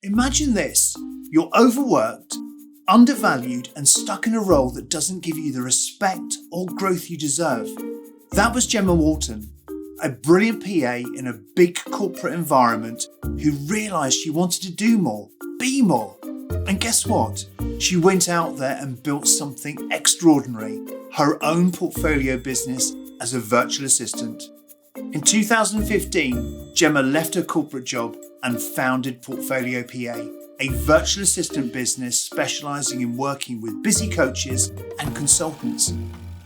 Imagine this. You're overworked, undervalued, and stuck in a role that doesn't give you the respect or growth you deserve. That was Gemma Walton, a brilliant PA in a big corporate environment who realised she wanted to do more, be more. And guess what? She went out there and built something extraordinary, her own portfolio business as a virtual assistant. In 2015, Gemma left her corporate job and founded Portfolio PA, a virtual assistant business specialising in working with busy coaches and consultants.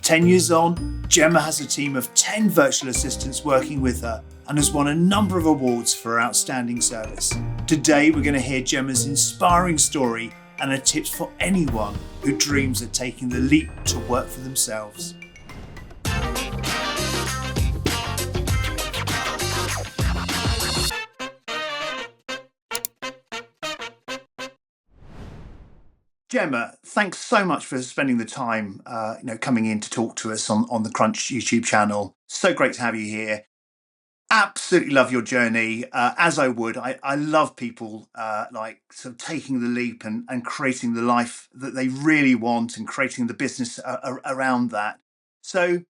10 years on, Gemma has a team of 10 virtual assistants working with her and has won a number of awards for her outstanding service. Today, we're going to hear Gemma's inspiring story and her tips for anyone who dreams of taking the leap to work for themselves. Gemma, thanks so much for spending the time, coming in to talk to us on the Crunch YouTube channel. So great to have you here. Absolutely love your journey, as I would. I love people sort of taking the leap and creating the life that they really want and creating the business around that. So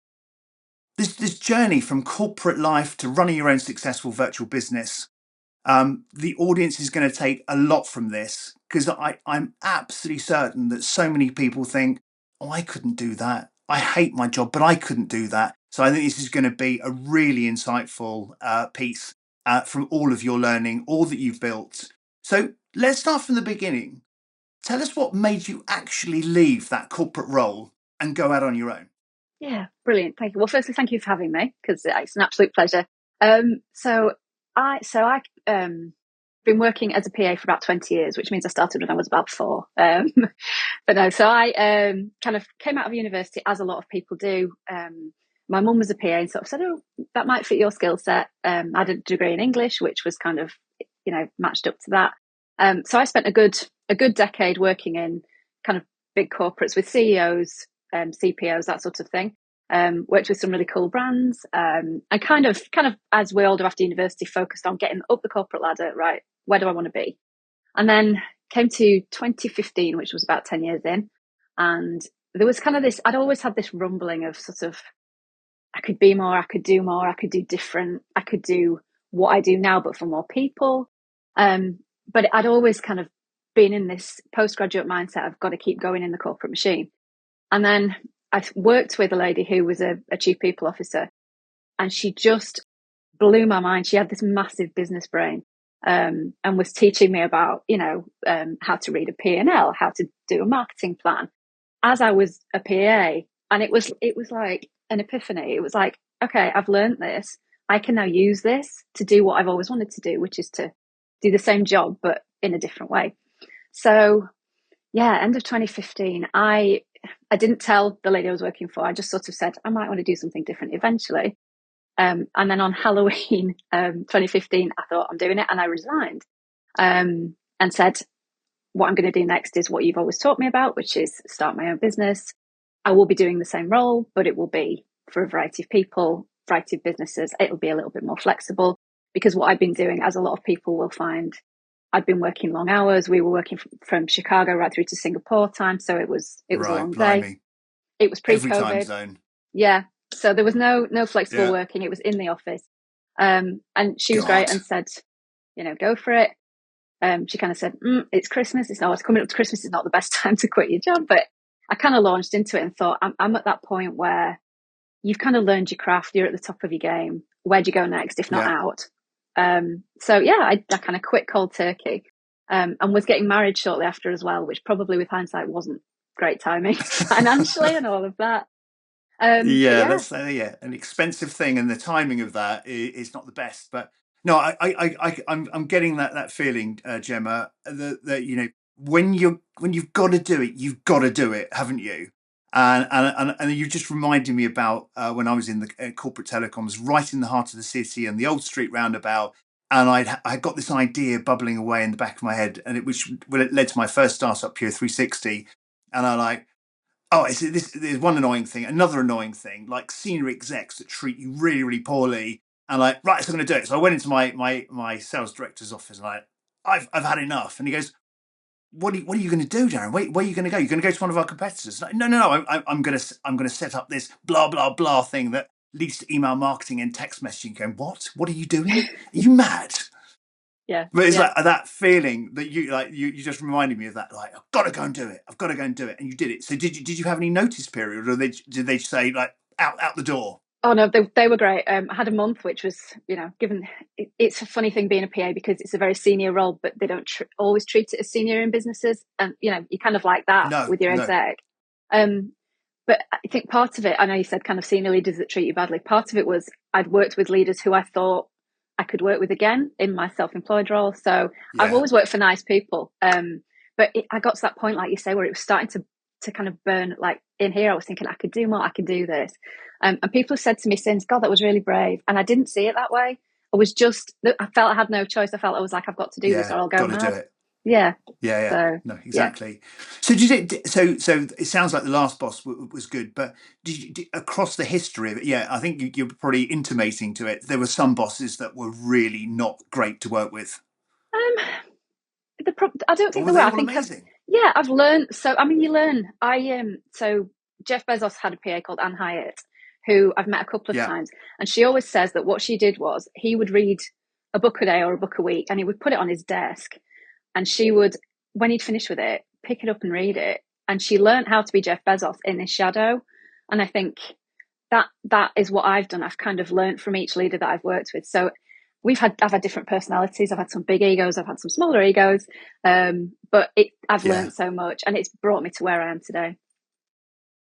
this journey from corporate life to running your own successful virtual business, the audience is going to take a lot from this because I'm absolutely certain that so many people think, oh, I couldn't do that. I hate my job, but I couldn't do that. So I think this is going to be a really insightful piece from all of your learning, all that you've built. So let's start from the beginning. Tell us what made you actually leave that corporate role and go out on your own. Yeah, brilliant. Thank you. Well, firstly, thank you for having me because it's an absolute pleasure. So I been working as a PA for about 20 years, which means I started when I was about 4. But no, so I kind of came out of university as a lot of people do. My mum was a PA and sort of said, oh, that might fit your skill set. I had a degree in English, which was kind of, matched up to that. So I spent a good decade working in kind of big corporates with CEOs, CPOs, that sort of thing. Worked with some really cool brands, and kind of as we all do after university, focused on getting up the corporate ladder. Right, where do I want to be? And then came to 2015, which was about 10 years in, and there was kind of this. I'd always had this rumbling of sort of, I could be more, I could do more, I could do different, I could do what I do now, but for more people. But I'd always kind of been in this postgraduate mindset. I've got to keep going in the corporate machine. And then I worked with a lady who was a chief people officer, and she just blew my mind. She had this massive business brain, and was teaching me about, how to read a P&L, how to do a marketing plan as I was a PA. And it was like an epiphany. It was like, okay, I've learned this. I can now use this to do what I've always wanted to do, which is to do the same job, but in a different way. So yeah, end of 2015, I didn't tell the lady I was working for. I just sort of said, I might want to do something different eventually. And then on Halloween 2015, I thought, I'm doing it. And I resigned, and said, what I'm going to do next is what you've always taught me about, which is start my own business. I will be doing the same role, but it will be for a variety of people, variety of businesses. It'll be a little bit more flexible because what I've been doing, as a lot of people will find, I'd been working long hours. We were working from Chicago right through to Singapore time. So it was a long day. It was pre-COVID. Every time zone. Yeah. So there was no flexible working. It was in the office. And she was great and said, go for it. She kind of said, it's Christmas. It's coming up to Christmas. It's not the best time to quit your job. But I kind of launched into it and thought, I'm at that point where you've kind of learned your craft. You're at the top of your game. Where do you go next, if not out? So yeah, I kind of quit cold turkey, and was getting married shortly after as well, which probably with hindsight wasn't great timing financially and all of that. That's an expensive thing, and the timing of that is not the best. But no, I'm getting that feeling, Gemma, that when you've got to do it, you've got to do it, haven't you? And you just reminded me about when I was in the corporate telecoms, right in the heart of the city and the old street roundabout. And I got this idea bubbling away in the back of my head, and it led to my first startup, Pure 360. And I like, oh, there's one annoying thing, another annoying thing, like senior execs that treat you really, really poorly. And like, right, so I'm going to do it. So I went into my sales director's office and I've had enough. And he goes, what are you going to do, Darren? Where are you going to go? You're going to go to one of our competitors? Like, no. I'm going to set up this blah blah blah thing that leads to email marketing and text messaging. Going, what are you doing? Are you mad? Yeah, But it's yeah. like that feeling that you just reminded me of that. Like, I've got to go and do it. I've got to go and do it, and you did it. So did you have any notice period, or did they say like out the door? Oh no, they were great. I had a month, which was, given it's a funny thing being a PA because it's a very senior role, but they don't always treat it as senior in businesses, and you kind of like that No, with your no. exec. Um, but I think part of it, I know you said kind of senior leaders that treat you badly. Part of it was I'd worked with leaders who I thought I could work with again in my self-employed role. So I've Yeah, always worked for nice people. But I got to that point, like you say, where it was starting to kind of burn. Like in here, I was thinking I could do more, I could do this. And people have said to me since, God, that was really brave. And I didn't see it that way. I felt I had no choice. I felt I was like, I've got to do this yeah. or I'll go Got to do mad. it. Yeah. Yeah. So, No, yeah. exactly. So did it? So it sounds like the last boss was good, but across the history of it? Yeah, I think you're probably intimating to it. There were some bosses that were really not great to work with, Um, I don't or think were there were. they I all think amazing? I've learned. So, I mean, you learn. So Jeff Bezos had a PA called Anne Hyatt, who I've met a couple of Yeah. times. And she always says that what she did was he would read a book a day or a book a week and he would put it on his desk. And she would, when he'd finished with it, pick it up and read it. And she learned how to be Jeff Bezos in his shadow. And I think that is what I've done. I've kind of learned from each leader that I've worked with. So I've had different personalities. I've had some big egos. I've had some smaller egos. But I've Yeah. learned so much and it's brought me to where I am today.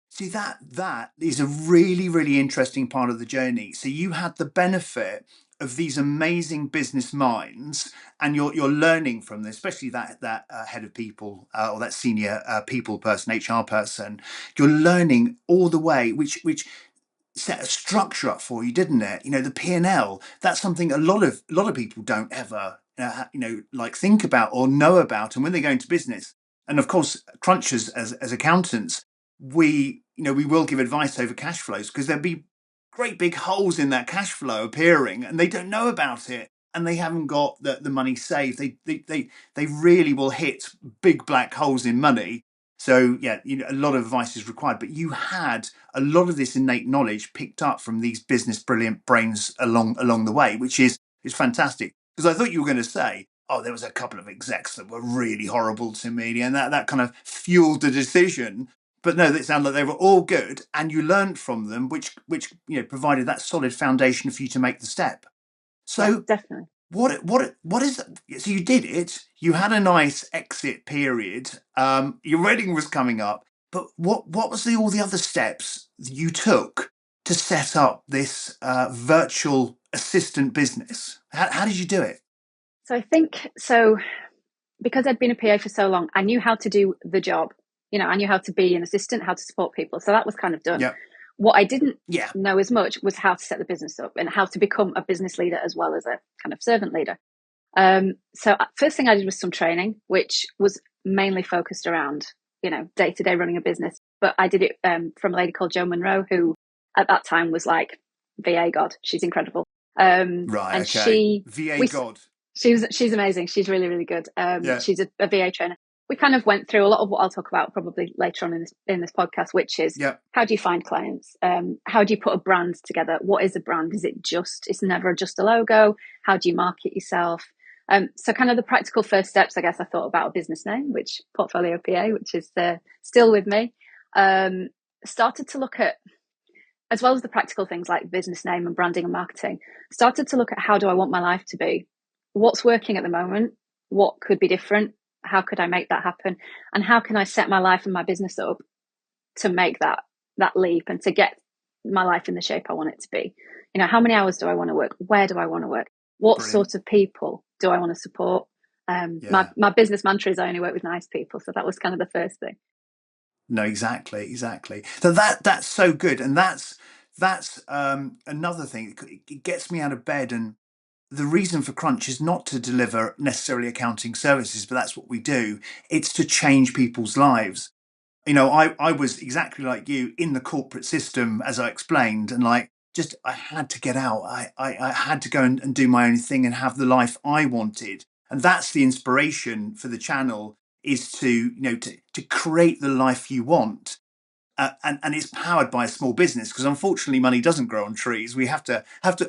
See, that is a really, really interesting part of the journey. So you had the benefit of these amazing business minds, and you're learning from them, especially that head of people or that senior people person, HR person. You're learning all the way, which set a structure up for you, didn't it? You know, the P&L. That's something a lot of people don't ever like think about or know about, and when they go into business, and of course, crunchers as accountants, we will give advice over cash flows because there'll be great big holes in that cash flow appearing, and they don't know about it. And they haven't got the money saved. They really will hit big black holes in money. So yeah, a lot of advice is required. But you had a lot of this innate knowledge picked up from these business brilliant brains along the way, which is fantastic. Because I thought you were going to say, oh, there was a couple of execs that were really horrible to me, and that kind of fueled the decision. But no, it sounded like they were all good, and you learned from them, which provided that solid foundation for you to make the step. Yeah, So definitely. what is it? So you did it. You had a nice exit period. Your wedding was coming up, but what was all the other steps you took to set up this virtual assistant business? How did you do it? So I think so because I'd been a PA for so long, I knew how to do the job. I knew how to be an assistant, how to support people. So that was kind of done. Yeah, What I didn't yeah, know as much was how to set the business up and how to become a business leader as well as a kind of servant leader. So first thing I did was some training, which was mainly focused around, day to day running a business. But I did it from a lady called Jo Monroe, who at that time was like VA God. She's incredible. right, And okay. VA we, God. she's amazing. She's really, really good. Yeah, She's a VA trainer. We kind of went through a lot of what I'll talk about probably later on in this podcast, which is yeah, how do you find clients? How do you put a brand together? What is a brand? It's never just a logo. How do you market yourself? So kind of the practical first steps, I guess I thought about a business name, which Portfolio PA, which is still with me. Started to look at, as well as the practical things like business name and branding and marketing, started to look at how do I want my life to be? What's working at the moment? What could be different? How could I make that happen? And how can I set my life and my business up to make that leap and to get my life in the shape I want it to be? How many hours do I want to work? Where do I want to work? What brilliant. sort of people do I want to support? Yeah. My business mantra is I only work with nice people. So that was kind of the first thing. No, exactly. So that's so good, and that's another thing. It gets me out of bed, and the reason for Crunch is not to deliver necessarily accounting services, but that's what we do. It's to change people's lives. I was exactly like you in the corporate system, as I explained, and like I had to get out. I had to go and do my own thing and have the life I wanted. And that's the inspiration for the channel, is to, to create the life you want. And it's powered by a small business, because unfortunately money doesn't grow on trees. We have to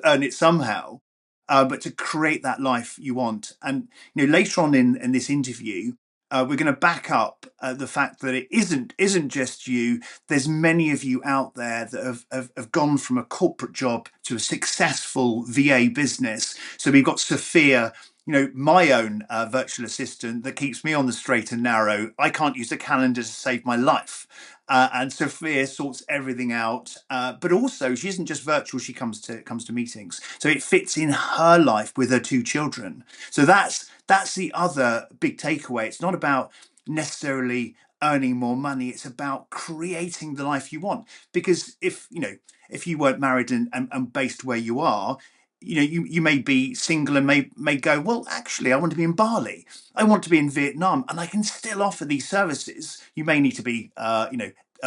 earn it somehow. But to create that life you want. And later on in this interview, we're going to back up the fact that it isn't just you. There's many of you out there that have gone from a corporate job to a successful VA business. So we've got Sophia, my own virtual assistant that keeps me on the straight and narrow. I can't use a calendar to save my life. And Sophia sorts everything out, but also she isn't just virtual. She comes to meetings, so it fits in her life with her two children. So that's the other big takeaway. It's not about necessarily earning more money. It's about creating the life you want. Because if you weren't married and based where you are, you may be single and may go, well, actually, I want to be in Bali, I want to be in Vietnam, and I can still offer these services. You may need to be,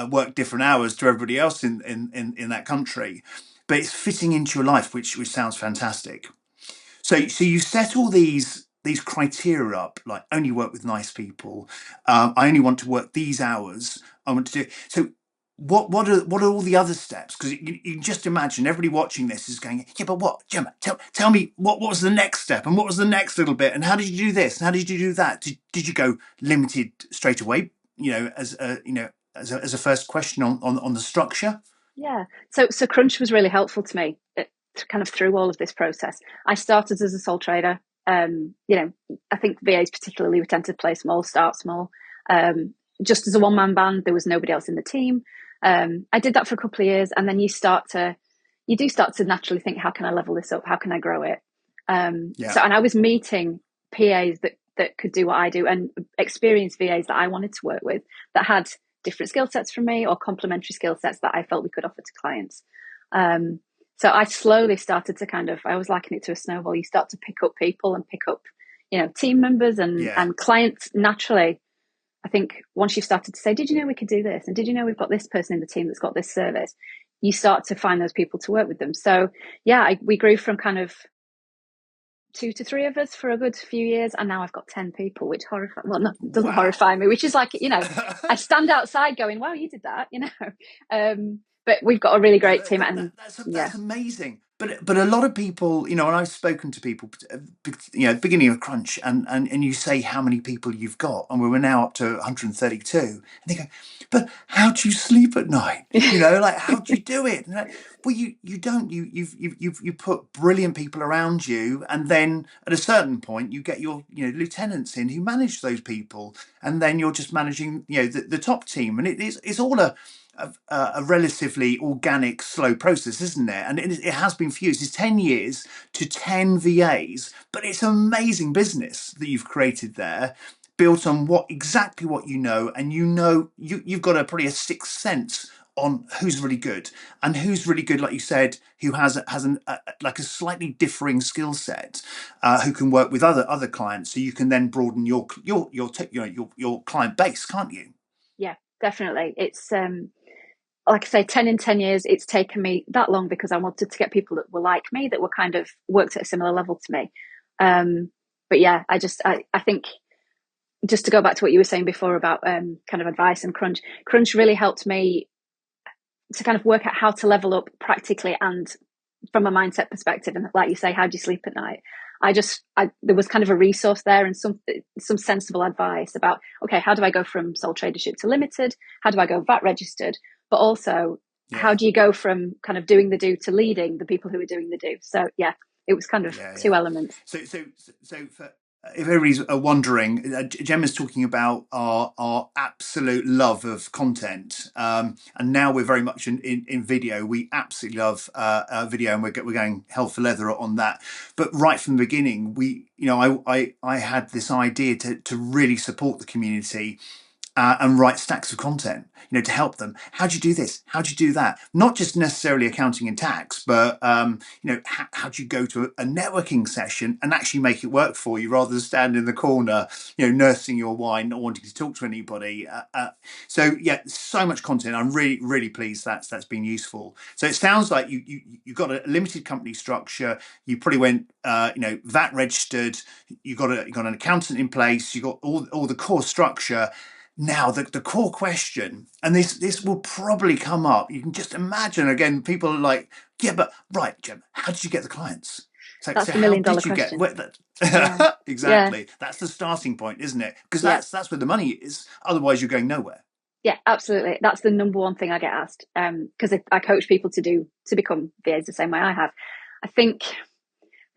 work different hours to everybody else in that country, but it's fitting into your life, which sounds fantastic. So you set all these criteria up, like only work with nice people. I only want to work these hours. I want to do so. What are all the other steps? Because you can just imagine everybody watching this is going, yeah, but what, Gemma? Tell me what was the next step, and what was the next little bit, and how did you do this, and how did you do that? Did you go limited straight away? As a first question on the structure. Yeah. So Crunch was really helpful to me, kind of through all of this process. I started as a sole trader. I think VAs particularly, we tend to play small, start small. Just as a one-man band, there was nobody else in the team. I did that for a couple of years, and then you do start to naturally think, how can I level this up? How can I grow it? Yeah. And I was meeting PAs that could do what I do, and experienced VAs that I wanted to work with that had different skill sets from me, or complementary skill sets that I felt we could offer to clients. So I slowly started to I always liken it to a snowball. You start to pick up people and pick up, team members and Yeah. clients naturally. I think once you've started to say, did you know we could do this? And did you know we've got this person in the team that's got this service? You start to find those people to work with them. So yeah, we grew from kind of 2 to 3 of us for a good few years, and now I've got 10 people, which doesn't Wow. horrify me, which is like, I stand outside going, wow, you did that. But we've got a really great team, and yeah. That's amazing. But a lot of people, and I've spoken to people, beginning of Crunch, and you say how many people you've got, and we're now up to 132, and they go, but how do you sleep at night? Like, how do you do it? And well, you don't. You put brilliant people around you, and then at a certain point, you get your lieutenants in who manage those people, and then you're just managing the top team, and it's all a relatively organic, slow process, isn't it? And it has been fused. It's 10 years to 10 VAs, but it's an amazing business that you've created there, built on exactly what and you've got probably a sixth sense on who's really good, and who's really good, like you said, who has like a slightly differing skill set, who can work with other clients, so you can then broaden your client base, can't you? Yeah, definitely. It's like I say, 10 in 10 years, it's taken me that long because I wanted to get people that were like me, that were kind of worked at a similar level to me. But yeah, I think, just to go back to what you were saying before about kind of advice and Crunch really helped me to kind of work out how to level up practically and from a mindset perspective. And like you say, how do you sleep at night? There was kind of a resource there and some sensible advice about, okay, how do I go from sole tradership to limited? How do I go VAT registered? But also, how do you go from kind of doing the do to leading the people who are doing the do? So yeah, it was kind of two elements. So for, if everybody's wondering, Gemma's talking about our absolute love of content, and now we're very much in video. We absolutely love video, and we're going hell for leather on that. But right from the beginning, I had this idea to really support the community. and write stacks of content, to help them. How do you do this? How do you do that? Not just necessarily accounting and tax, but how do you go to a networking session and actually make it work for you, rather than stand in the corner, nursing your wine, not wanting to talk to anybody. So yeah, so much content. I'm really, really pleased that's been useful. So it sounds like you got a limited company structure. You probably went, VAT registered. You got an accountant in place. You got all the core structure. Now, the core question, and this will probably come up. You can just imagine, again, people are like, yeah, but right, Jim, how did you get the clients? That's So the how million dollar did you get question. Yeah. that? Yeah. Exactly. That's the starting point, isn't it? Because Yeah. that's where the money is. Otherwise, you're going nowhere. Yeah, absolutely. That's the number one thing I get asked. Because I coach people to become VAs the same way I have. I think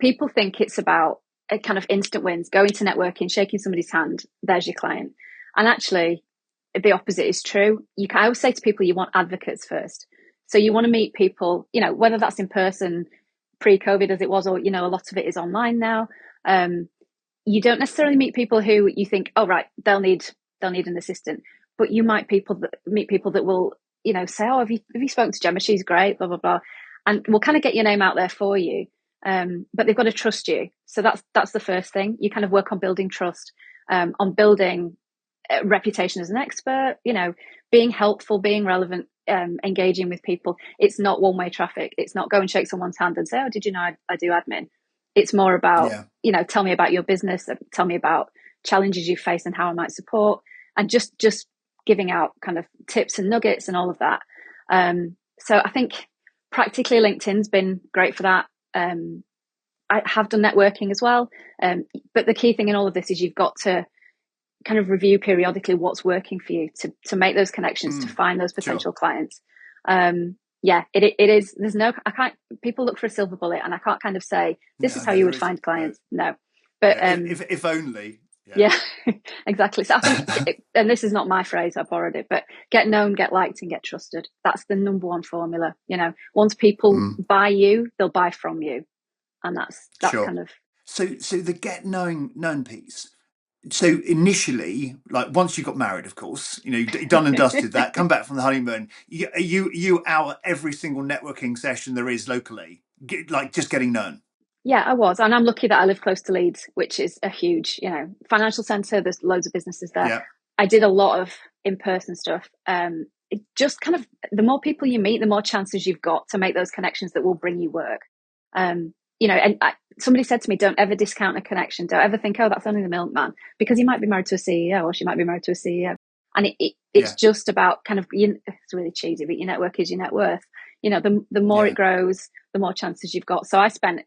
people think it's about a kind of instant wins, going to networking, shaking somebody's hand, there's your client. And actually, the opposite is true. I always say to people, you want advocates first. So you want to meet people, whether that's in person, pre-COVID as it was, or, a lot of it is online now. You don't necessarily meet people who you think, oh, right, they'll need an assistant. But you might meet people that will, say, oh, have you spoken to Gemma? She's great, blah, blah, blah. And we'll kind of get your name out there for you. But they've got to trust you. So that's the first thing. You kind of work on building trust, on building a reputation as an expert, being helpful, being relevant, engaging with people. It's not one-way traffic. It's not go and shake someone's hand and say, oh, did you know I do admin? It's more about, Yeah. Tell me about your business, tell me about challenges you face and how I might support, and just giving out kind of tips and nuggets and all of that. So I think practically LinkedIn's been great for that. I have done networking as well. But the key thing in all of this is you've got to kind of review periodically what's working for you to make those connections, to find those potential Sure. clients. Yeah, it is. I can't, people look for a silver bullet, and I can't kind of say, this is No, how no, you there would find isn't. No. clients. No. But, Yeah. If only. Yeah. yeah, exactly. So I think, and this is not my phrase, I borrowed it, but get known, get liked, and get trusted. That's the number one formula. Once people buy you, they'll buy from you. And that's Sure. kind of, So the get known piece. So initially, like once you got married, of course, you've done and dusted that. Come back from the honeymoon. You out every single networking session there is locally, like just getting known. yeah, I was. And I'm lucky that I live close to Leeds, which is a huge, financial centre. There's loads of businesses there. Yeah. I did a lot of in-person stuff. It just kind of, the more people you meet, the more chances you've got to make those connections that will bring you work. Somebody said to me, don't ever discount a connection. Don't ever think, oh, that's only the milkman, because he might be married to a CEO, or she might be married to a CEO. And it's Yeah. just about kind of, it's really cheesy, but your network is your net worth. The more Yeah. it grows, the more chances you've got. So I spent,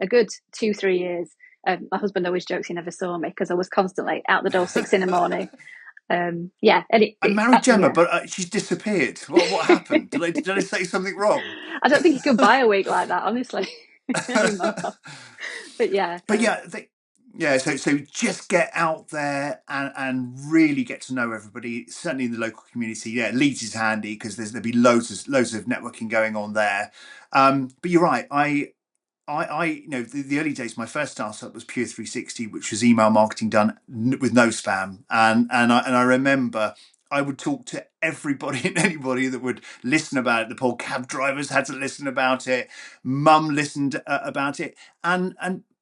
a good 2-3 years. My husband always jokes he never saw me because I was constantly out the door 6 a.m. Yeah, and I married Gemma, yeah. but she's disappeared. What happened? Did I say something wrong? I don't think you could buy a week like that, honestly, anymore. But yeah, But yeah, yeah. So just get out there and really get to know everybody. Certainly in the local community. Yeah, Leeds is handy because there'll be loads of networking going on there. But you're right. The early days, my first startup was Pure 360, which was email marketing done with no spam, and I remember I would talk to everybody and anybody that would listen about it. The poor cab drivers had to listen about it. Mum listened about it, and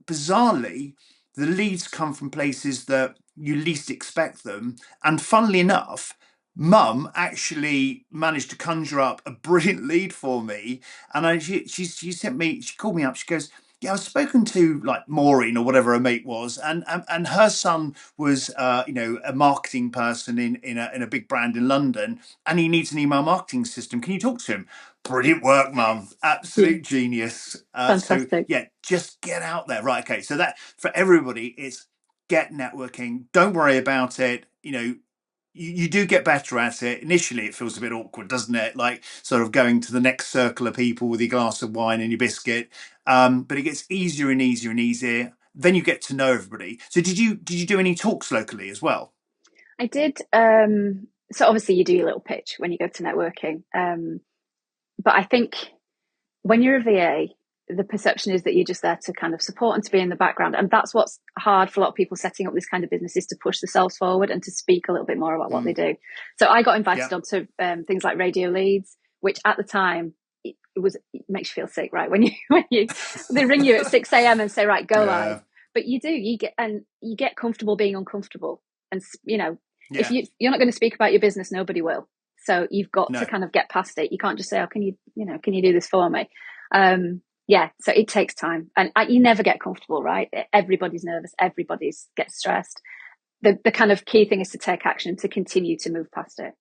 bizarrely, the leads come from places that you least expect them. And funnily enough, Mum actually managed to conjure up a brilliant lead for me, and she sent me. She called me up. She goes, "Yeah, I've spoken to like Maureen or whatever her mate was, and her son was a marketing person in a big brand in London, and he needs an email marketing system. Can you talk to him?" Brilliant work, Mum. yeah, Absolute genius. So fantastic. yeah, just get out there. Right. Okay. So that for everybody, it's get networking. Don't worry about it. You do get better at it. Initially, it feels a bit awkward, doesn't it? Like sort of going to the next circle of people with your glass of wine and your biscuit. But it gets easier and easier and easier. Then you get to know everybody. So did you do any talks locally as well? I did. So obviously, you do your little pitch when you go to networking. But I think when you're a VA, the perception is that you're just there to kind of support and to be in the background. And that's what's hard for a lot of people setting up this kind of business, is to push themselves forward and to speak a little bit more about what they do. So I got invited onto things like radio leads, which at the time, it makes you feel sick, right? When they ring you at 6 a.m. and say, right, go live. But you get comfortable being uncomfortable. And, if you're not going to speak about your business, nobody will. So you've got to kind of get past it. You can't just say, oh, can you do this for me? So it takes time, and you never get comfortable, right? Everybody's nervous. Everybody's gets stressed. The kind of key thing is to take action, to continue to move past it.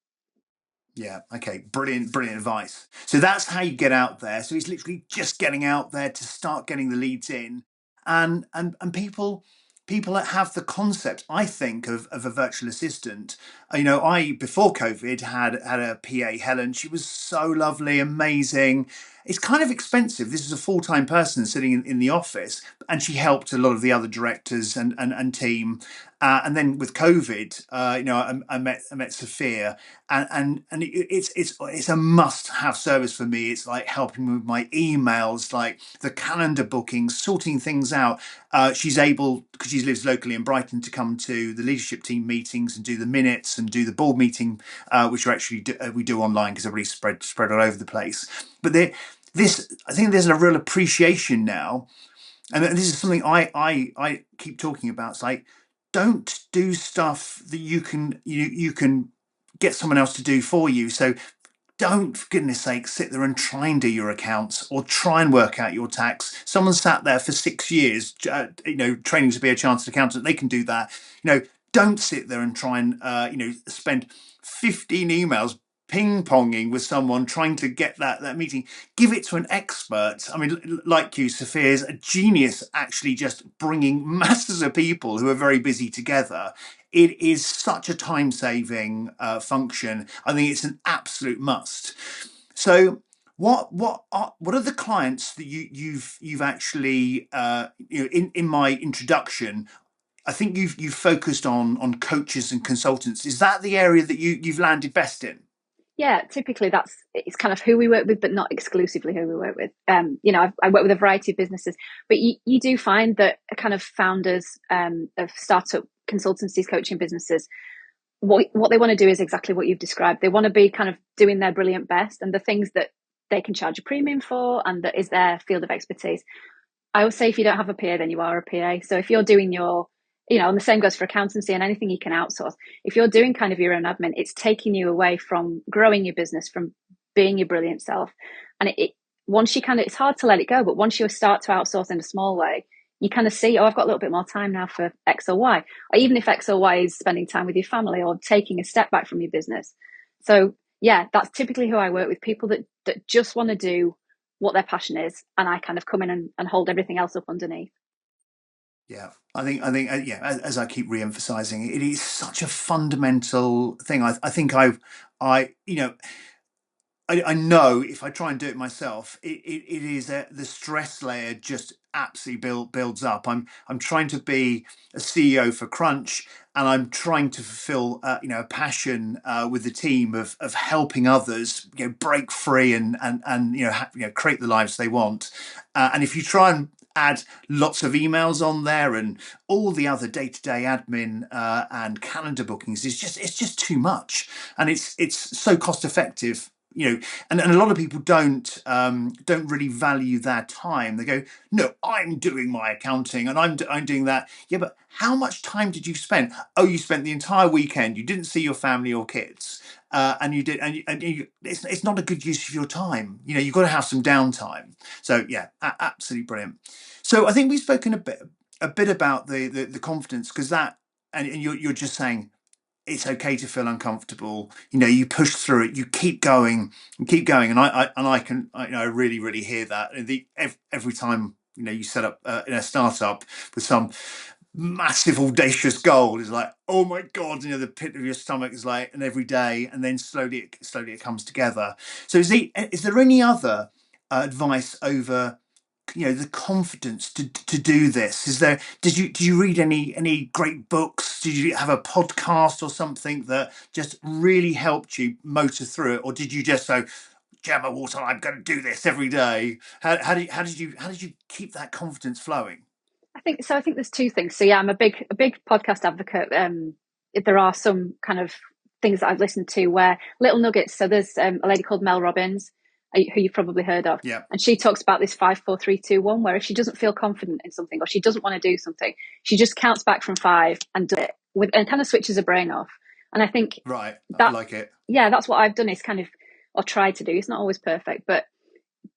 Yeah. Okay. Brilliant advice. So that's how you get out there. So it's literally just getting out there to start getting the leads in, and people that have the concept, I think, of a virtual assistant. I before COVID had a PA, Helen. She was so lovely, amazing. It's kind of expensive. This is a full-time person sitting in the office, and she helped a lot of the other directors and team. And then with COVID, I met Sophia, and it's a must-have service for me. It's like helping me with my emails, like the calendar bookings, sorting things out. She's able, because she lives locally in Brighton, to come to the leadership team meetings and do the minutes and do the board meeting, which we do online because everybody's spread all over the place. But I think there's a real appreciation now, and this is something I keep talking about. It's like, don't do stuff that you can get someone else to do for you. So don't, for goodness sake, sit there and try and do your accounts or try and work out your tax. Someone sat there for 6 years, training to be a chartered accountant. They can do that. Don't sit there and try and spend 15 emails ping-ponging with someone trying to get that meeting. Give it to an expert. I mean, like you, Sophia is a genius, actually just bringing masses of people who are very busy together. It is such a time-saving function. I think it's an absolute must. So what are the clients that you've actually in my introduction, I think you've focused on coaches and consultants. Is that the area that you've landed best in? Yeah, typically it's kind of who we work with, but not exclusively who we work with. I work with a variety of businesses, but you do find that kind of founders of startup consultancies, coaching businesses, what they want to do is exactly what you've described. They want to be kind of doing their brilliant best and the things that they can charge a premium for and that is their field of expertise. I always say, if you don't have a PA, then you are a PA. So if you're doing and the same goes for accountancy and anything you can outsource. If you're doing kind of your own admin, it's taking you away from growing your business, from being your brilliant self. And once you it's hard to let it go, but once you start to outsource in a small way, you kind of see, I've got a little bit more time now for X or Y. Or even if X or Y is spending time with your family or taking a step back from your business. So yeah, that's typically who I work with, people that just want to do what their passion is. And I kind of come in and hold everything else up underneath. Yeah, I think, as I keep re-emphasizing, it is such a fundamental thing. I think I know if I try and do it myself, it is the stress layer just absolutely builds up. I'm trying to be a CEO for Crunch, and I'm trying to fulfill a passion with the team of helping others break free and create the lives they want. And if you try and add lots of emails on there and all the other day-to-day admin and calendar bookings, it's just too much, and it's so cost effective. And a lot of people don't really value their time. They go, no, I'm doing my accounting and I'm doing that. Yeah, but how much time did you spend? Oh, you spent the entire weekend. You didn't see your family or kids, and you did, it's not a good use of your time. You've got to have some downtime. So yeah, absolutely brilliant. So I think we've spoken a bit about the confidence, because that, and you're just saying, it's okay to feel uncomfortable. You push through it. You keep going and keep going. And I really, really hear that. Every time you set up in a startup with some massive audacious goal, is like, oh my god, the pit of your stomach is like, and every day, and then slowly it comes together. So is there any other advice over the confidence to do this? Did you read any great books? Did you have a podcast or something that just really helped you motor through it, or did you just Gemma Walton, I'm going to do this every day. How did you keep that confidence flowing? I think there's two things. So yeah, I'm a big podcast advocate. There are some kind of things that I've listened to where little nuggets. So there's a lady called Mel Robbins, who you've probably heard of, Yeah, and she talks about this 5 4 3 2 1, where if she doesn't feel confident in something or she doesn't want to do something, she just counts back from five and does it and kind of switches her brain off. And I think right. I that like it. yeah, that's what I've done is kind of or tried to do. It's not always perfect, but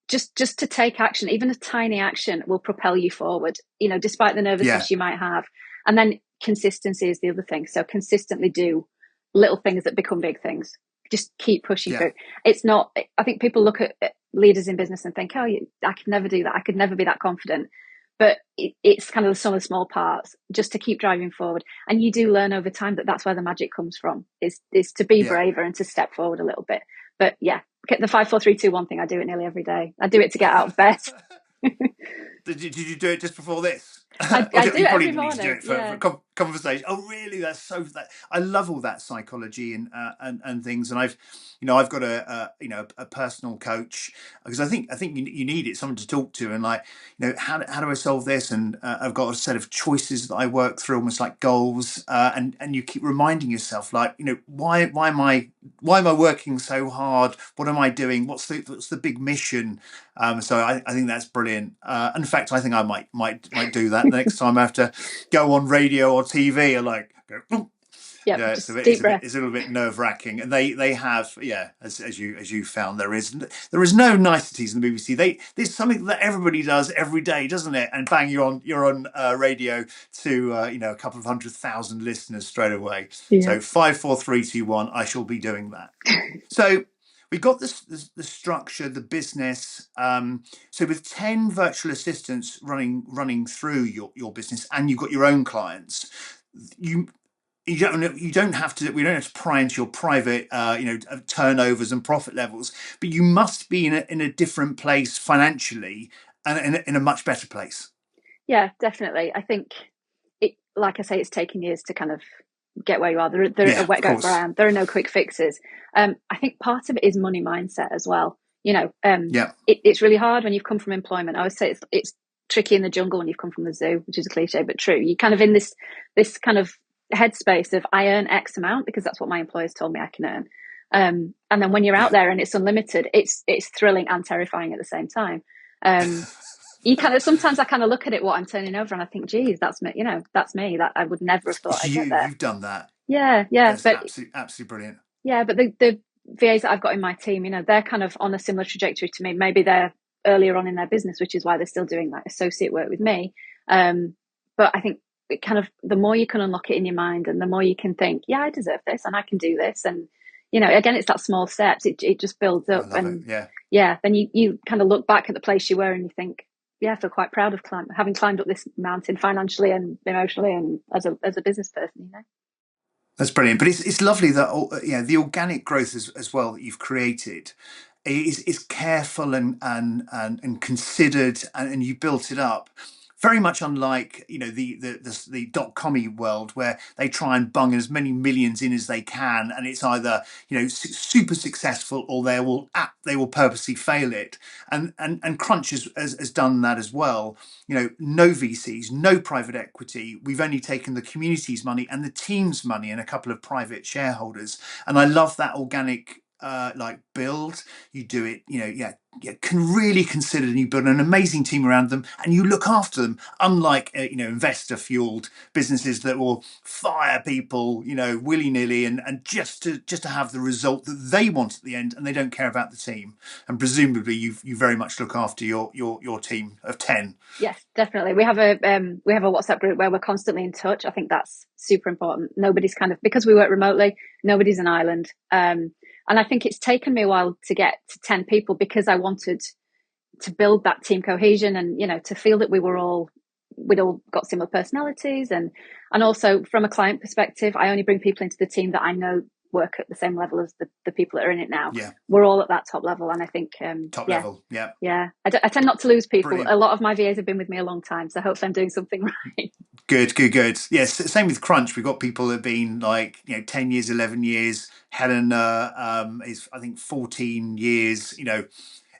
just to take action, even a tiny action will propel you forward, despite the Yeah, nervousness you might have. And then consistency is the other thing. So consistently do little things that become big things. Just keep pushing yeah, through. It's not, I think people look at leaders in business and think, oh, I could never do that. I could never be that confident. But it's kind of the sum of small parts just to keep driving forward. And you do learn over time that that's where the magic comes from, is to be yeah. braver and to step forward a little bit. But yeah, the 5 4 3 2 1 thing, I do it nearly every day. I do it to get out of bed. Did you do it just before this? Or I do you it probably every didn't need to do morning. it for Yeah. conversation. Oh, really? That's so. I love all that psychology and things. And I've got a personal coach because I think you need it, someone to talk to, and like, how do I solve this? And I've got a set of choices that I work through, almost like goals. And you keep reminding yourself, like, why am I working so hard? What am I doing? What's the big mission? So I think that's brilliant. In fact, I think I might do that next time I have to go on radio or TV. I like go. "Ooh." Yep. Yeah, Just deep breath. it's a little bit nerve wracking, and they have, yeah, as you found, there is no niceties in the BBC. There's something that everybody does every day, doesn't it? And bang, you're on radio to a couple of 100,000 listeners straight away. Yeah. So 5 4 3 2 1, I shall be doing that. So we got the structure, the business. So with 10 virtual assistants running through your business, and you've got your own clients, you you don't have to. We don't have to pry into your private turnovers and profit levels, but you must be in a different place financially, and in a much better place. Yeah, definitely. I think like I say, it's taken years to kind of get where you are. There a Yeah, wet of goes course. around. There are no quick fixes. I think part of it is money mindset as well. Yeah, It's really hard when you've come from employment. I always say it's tricky in the jungle when you've come from the zoo, which is a cliche but true. You kind of in this kind of headspace of I earn X amount because that's what my employers told me I can earn. And then when you're out yeah. there and it's unlimited, it's thrilling and terrifying at the same time. Um, you kind of sometimes I kind of look at it what I'm turning over and I think, geez, that's me. That's me. That I would never have thought It's I'd get you. there. You've done that. Yeah. That's But absolutely brilliant. yeah, but the VAs that I've got in my team, they're kind of on a similar trajectory to me. Maybe they're earlier on in their business, which is why they're still doing like associate work with me. But I think it kind of the more you can unlock it in your mind, and the more you can think, yeah, I deserve this, and I can do this, and again, it's that small steps. It just builds I up, love it. and Yeah. yeah, then you kind of look back at the place you were, and you think, yeah, I feel quite proud of having climbed up this mountain financially and emotionally, and as a business person. That's brilliant, but it's lovely that the organic growth as well that you've created is careful and considered, and you built it up. Very much unlike the dot-com world where they try and bung as many millions in as they can, and it's either super successful or they will purposely fail it. And Crunch has done that as well. No VCs, no private equity. We've only taken the community's money and the team's money and a couple of private shareholders. And I love that organic build. You do it, can really consider, and you build an amazing team around them, and you look after them. Unlike investor fueled businesses that will fire people, willy nilly, and just to have the result that they want at the end, and they don't care about the team. And presumably, you very much look after your team of 10. Yes, definitely. We have a WhatsApp group where we're constantly in touch. I think that's super important. Nobody's kind of because we work remotely, nobody's an island. And I think it's taken me a while to get to 10 people because I wanted to build that team cohesion and to feel that we'd all got similar personalities and also from a client perspective, I only bring people into the team that I know work at the same level as the people that are in it now. Yeah. We're all at that top level, and I think Top level. Yeah. Yeah, I tend not to lose people. Brilliant. A lot of my VAs have been with me a long time, so hopefully I'm doing something right. Good. Yes, same with Crunch. We've got people that have been 10 years, 11 years. Helen is, I think, 14 years.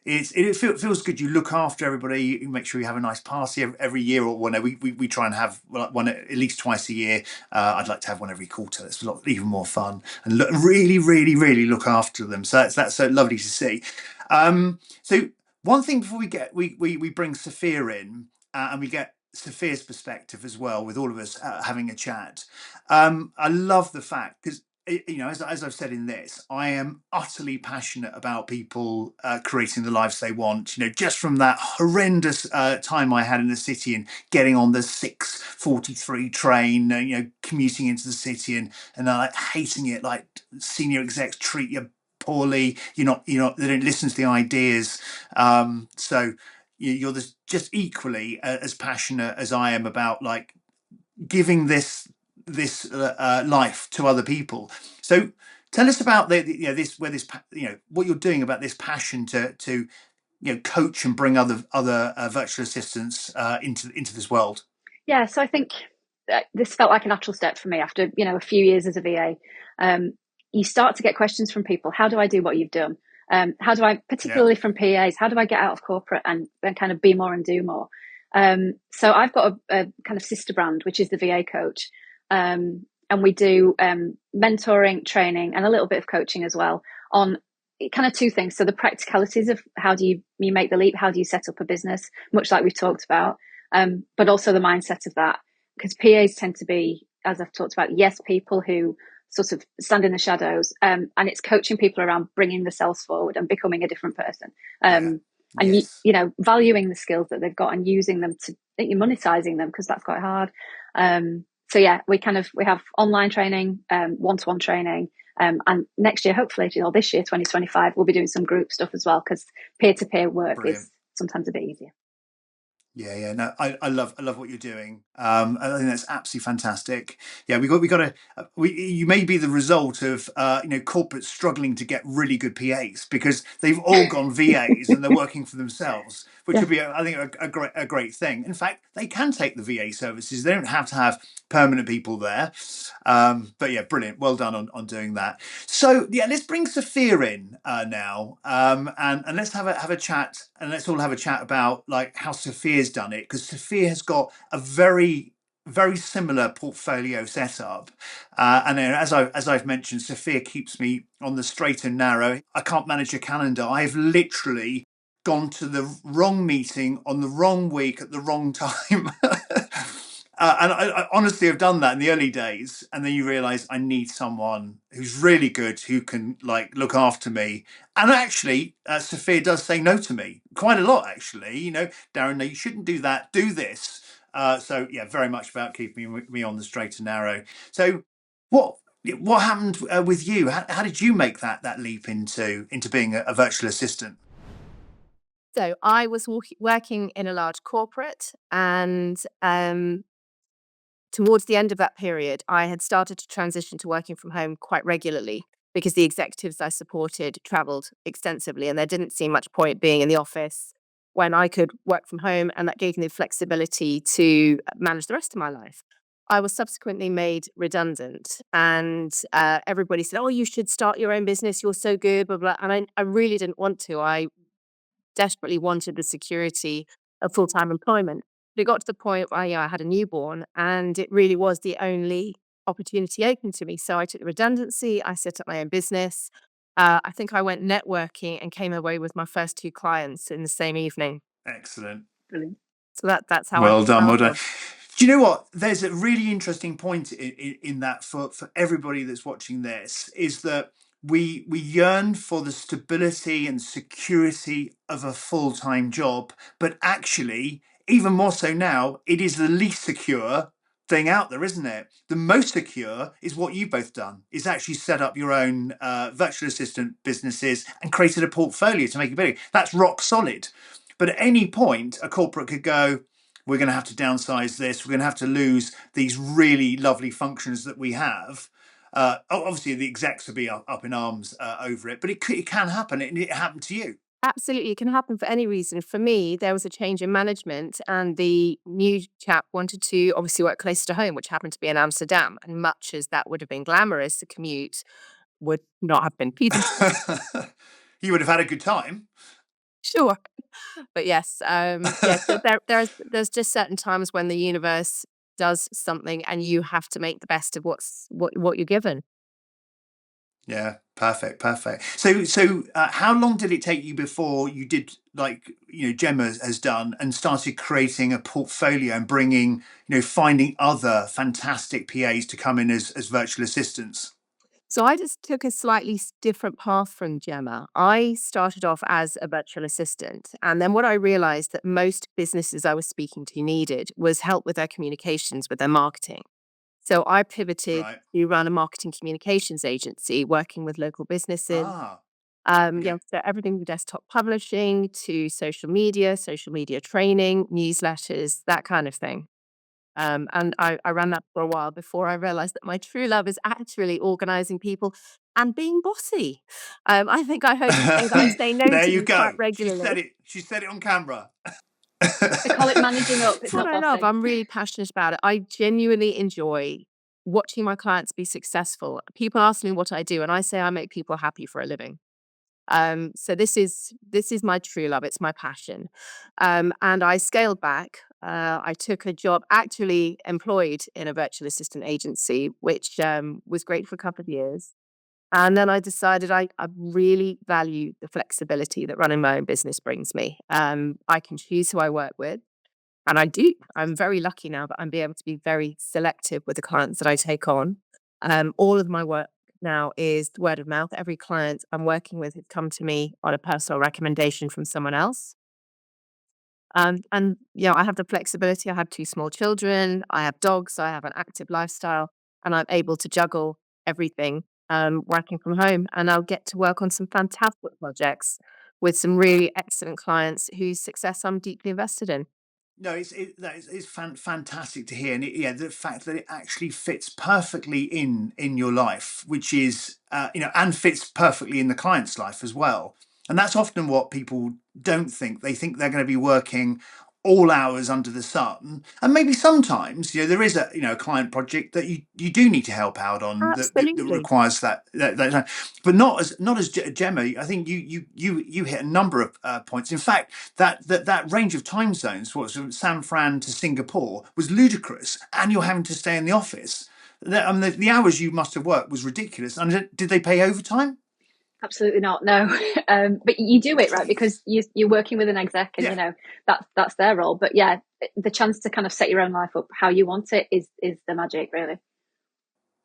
It feels good. You look after everybody. You make sure you have a nice party every year or whenever. We try and have one at least twice a year. I'd like to have one every quarter. That's even more fun and really look after them. So that's so lovely to see. So one thing before we bring Sophia in and we get Sophia's perspective as well with all of us having a chat. I love the fact because as I've said in this, I am utterly passionate about people creating the lives they want. Just from that horrendous time I had in the city and getting on the 6:43 train, commuting into the city and like hating it, like senior execs treat you poorly. They don't listen to the ideas. So you're just equally as passionate as I am about like giving this life to other people. So tell us about what you're doing about this passion to coach and bring other virtual assistants into this world. Yeah, so I think this felt like a natural step for me after a few years as a VA. You start to get questions from people. How do I do what you've done? How do I, particularly from PAs, how do I get out of corporate and kind of be more and do more? So I've got a kind of sister brand, which is the VA Coach. And we do mentoring, training, and a little bit of coaching as well on kind of two things. So the practicalities of how do you make the leap? How do you set up a business? Much like we've talked about, but also the mindset of that. Because PAs tend to be, as I've talked about, yes people who sort of stand in the shadows, and it's coaching people around bringing themselves forward and becoming a different person. And Yes. valuing the skills that they've got and using them to monetizing them, because that's quite hard. So yeah, we have online training, one-to-one training, and next year, hopefully, this year, 2025, we'll be doing some group stuff as well, because peer-to-peer work is sometimes a bit easier. Yeah. No, I love what you're doing. I think that's absolutely fantastic. Yeah, you may be the result of corporates struggling to get really good PAs because they've all gone VAs and they're working for themselves, which would be, I think, a great thing. In fact, they can take the VA services. They don't have to have permanent people there. But yeah, brilliant. Well done on doing that. So yeah, let's bring Sophia in now, and let's have a chat, and let's all have a chat about like how Sophia's done it, because Sophia has got a very similar portfolio setup, and as I've mentioned, Sophia keeps me on the straight and narrow. I can't manage a calendar. I've literally gone to the wrong meeting on the wrong week at the wrong time. And I honestly have done that in the early days, and then you realise I need someone who's really good, who can like look after me. And actually, Sophia does say no to me quite a lot. Actually, Darren, no, you shouldn't do that. Do this. So yeah, very much about keeping me on the straight and narrow. So what happened with you? How did you make that leap into being a virtual assistant? So I was working in a large corporate, and towards the end of that period, I had started to transition to working from home quite regularly because the executives I supported travelled extensively, and there didn't seem much point being in the office when I could work from home, and that gave me the flexibility to manage the rest of my life. I was subsequently made redundant, and everybody said, "Oh, you should start your own business. You're so good, blah, blah." And I really didn't want to. I desperately wanted the security of full-time employment. But it got to the point where I had a newborn, and it really was the only opportunity open to me. So I took the redundancy, I set up my own business. I think I went networking and came away with my first 2 clients in the same evening. Excellent. Brilliant. So that's how I Well done. started. Do you know what? There's a really interesting point in that for everybody that's watching this, is that we yearn for the stability and security of a full-time job, but actually, even more so now, it is the least secure thing out there, isn't it? The most secure is what you've both done, is actually set up your own virtual assistant businesses and created a portfolio to make it bigger. That's rock solid. But at any point, a corporate could go, we're going to have to downsize this. We're going to have to lose these really lovely functions that we have. Obviously, the execs would be up in arms over it, but it can happen. It happened to you. Absolutely, it can happen for any reason. For me, there was a change in management, and the new chap wanted to obviously work closer to home, which happened to be in Amsterdam. And much as that would have been glamorous, the commute would not have been feasible. You would have had a good time. Sure. But yes, so there's just certain times when the universe does something and you have to make the best of what you're given. Yeah, perfect. So how long did it take you before you did, like, Gemma has done, and started creating a portfolio and bringing, finding other fantastic PAs to come in as virtual assistants? So I just took a slightly different path from Gemma. I started off as a virtual assistant. And then what I realized that most businesses I was speaking to needed was help with their communications, with their marketing. So I pivoted Right. to run a marketing communications agency, working with local businesses. Ah, Yeah, okay. so everything from desktop publishing to social media training, newsletters, that kind of thing. And I ran that for a while before I realized that my true love is actually organizing people and being bossy. I think I heard you say that I say no There to you you quite go. regularly. She said it on camera. They call it managing up. It's It's what not I love. bossy. I'm really passionate about it. I genuinely enjoy watching my clients be successful. People ask me what I do, and I say I make people happy for a living. So this is my true love. It's my passion. And I scaled back. I took a job actually employed in a virtual assistant agency, which was great for a couple of years. And then I decided I really value the flexibility that running my own business brings me. I can choose who I work with. And I do. I'm very lucky now that I'm be able to be very selective with the clients that I take on. All of my work now is word of mouth. Every client I'm working with has come to me on a personal recommendation from someone else. And I have the flexibility. I have two small children. I have dogs. So I have an active lifestyle, and I'm able to juggle everything working from home. And I'll get to work on some fantastic projects with some really excellent clients whose success I'm deeply invested in. No, it's fantastic to hear, and yeah, the fact that it actually fits perfectly in your life, which is and fits perfectly in the client's life as well. And that's often what people don't think. They think they're going to be working all hours under the sun, and maybe sometimes there is a client project that you do need to help out on that Absolutely. requires that, but not as Gemma. I think you hit a number of points. In fact, that range of time zones, what was it, San Fran to Singapore, was ludicrous, and you're having to stay in the office. The hours you must have worked was ridiculous. And did they pay overtime? Absolutely not. No, but you do it right because you're working with an exec, and Yeah. that's their role. But yeah, the chance to kind of set your own life up how you want it is the magic, really.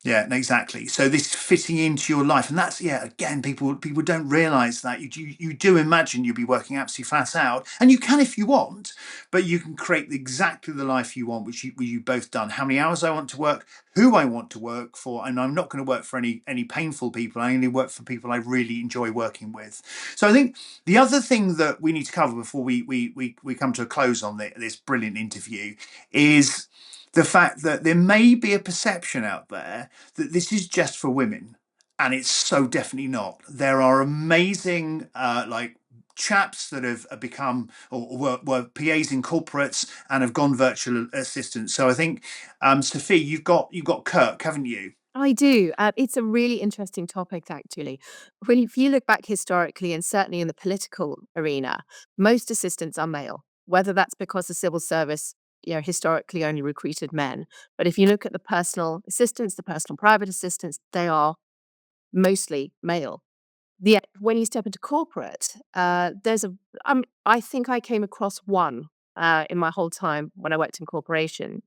Yeah, exactly. So this fitting into your life, and that's, yeah. Again, people don't realise that you do imagine you'll be working absolutely flat out, and you can if you want, but you can create exactly the life you want, which you both done. How many hours I want to work, who I want to work for, and I'm not going to work for any painful people. I only work for people I really enjoy working with. So I think the other thing that we need to cover before we come to a close on this brilliant interview is the fact that there may be a perception out there that this is just for women, and it's so definitely not. There are amazing like chaps that have become or were PAs in corporates and have gone virtual assistants. So I think, Sophie, you've got Kirk, haven't you? I do. It's a really interesting topic, actually. If you look back historically, and certainly in the political arena, most assistants are male, whether that's because the civil service, historically only recruited men. But if you look at the personal assistants, the personal private assistants, they are mostly male. Yet when you step into corporate, I think I came across one in my whole time when I worked in corporation,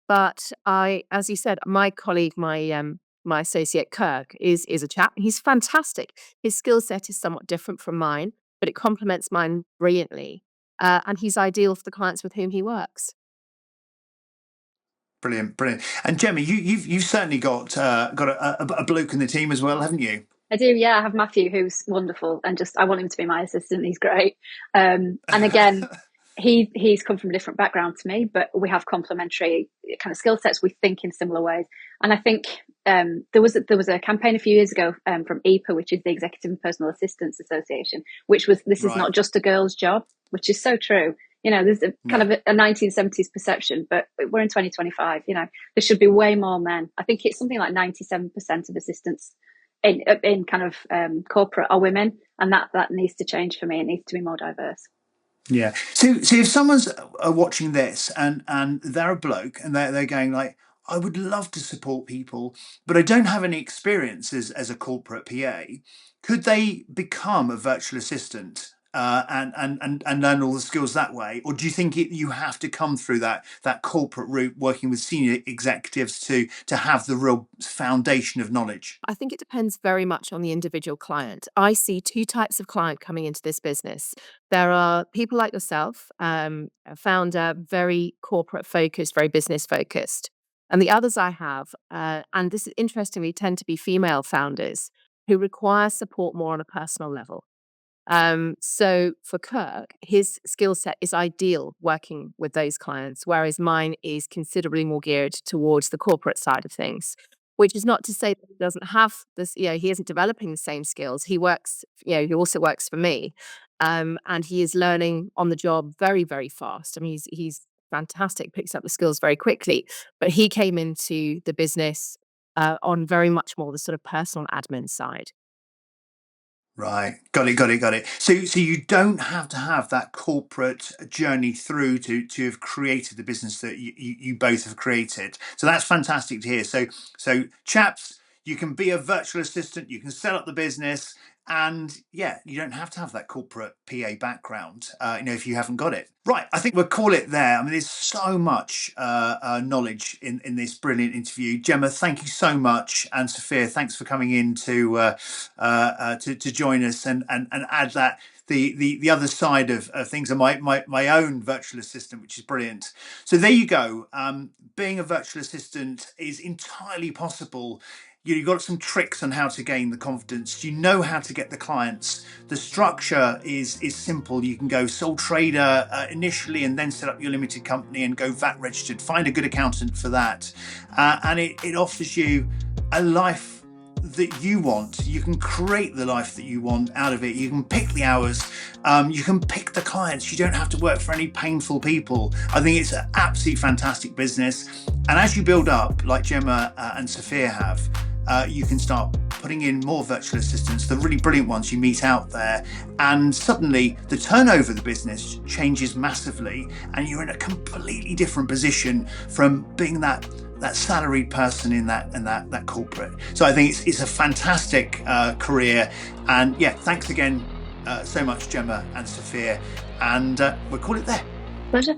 but as you said, my colleague, my associate Kirk is a chap. He's fantastic. His skill set is somewhat different from mine, but it complements mine brilliantly. And he's ideal for the clients with whom he works. Brilliant, brilliant. And Gemma, you've certainly got a bloke in the team as well, haven't you? I do, yeah. I have Matthew, who's wonderful, and just I want him to be my assistant. He's great. And again, he's come from a different background to me, but we have complementary kind of skill sets. We think in similar ways, and I think there was a campaign a few years ago from EPA, which is the Executive and Personal Assistants Association, which was this is not just a girl's job, which is so true. There's a kind of a 1970s perception, but we're in 2025. There should be way more men. I think it's something like 97% of assistants in kind of corporate are women, and that needs to change for me. It needs to be more diverse. Yeah. So if someone's watching this and they're a bloke and they're going like, I would love to support people, but I don't have any experience as a corporate PA. Could they become a virtual assistant and learn all the skills that way, or do you think you have to come through that corporate route, working with senior executives to have the real foundation of knowledge? I think it depends very much on the individual client. I see two types of client coming into this business. There are people like yourself, a founder, very corporate focused, very business focused. And the others I have, and this is interestingly, tend to be female founders who require support more on a personal level. So for Kirk, his skill set is ideal working with those clients, whereas mine is considerably more geared towards the corporate side of things. Which is not to say that he doesn't have this, he isn't developing the same skills. He works, he also works for me. And he is learning on the job very, very fast. I mean, he's fantastic, picks up the skills very quickly. But he came into the business on very much more the sort of personal admin side. Right. Got it. So you don't have to have that corporate journey through to have created the business that you both have created. So that's fantastic to hear. So chaps, you can be a virtual assistant, you can set up the business, and yeah, you don't have to have that corporate PA background, if you haven't got it. Right, I think we'll call it there. I mean, there's so much knowledge in this brilliant interview. Gemma, thank you so much, and Sophia, thanks for coming in to join us and add that the other side of things, and my own virtual assistant, which is brilliant. So there you go. Being a virtual assistant is entirely possible. You've got some tricks on how to gain the confidence. You know how to get the clients. The structure is simple. You can go sole trader initially and then set up your limited company and go VAT registered. Find a good accountant for that. And it offers you a life that you want. You can create the life that you want out of it. You can pick the hours. You can pick the clients. You don't have to work for any painful people. I think it's an absolutely fantastic business. And as you build up, like Gemma and Sophia have, you can start putting in more virtual assistants, the really brilliant ones you meet out there, and suddenly the turnover of the business changes massively, and you're in a completely different position from being that salaried person in that corporate. So I think it's a fantastic career, and yeah, thanks again so much, Gemma and Sophia, and we'll call it there. Pleasure.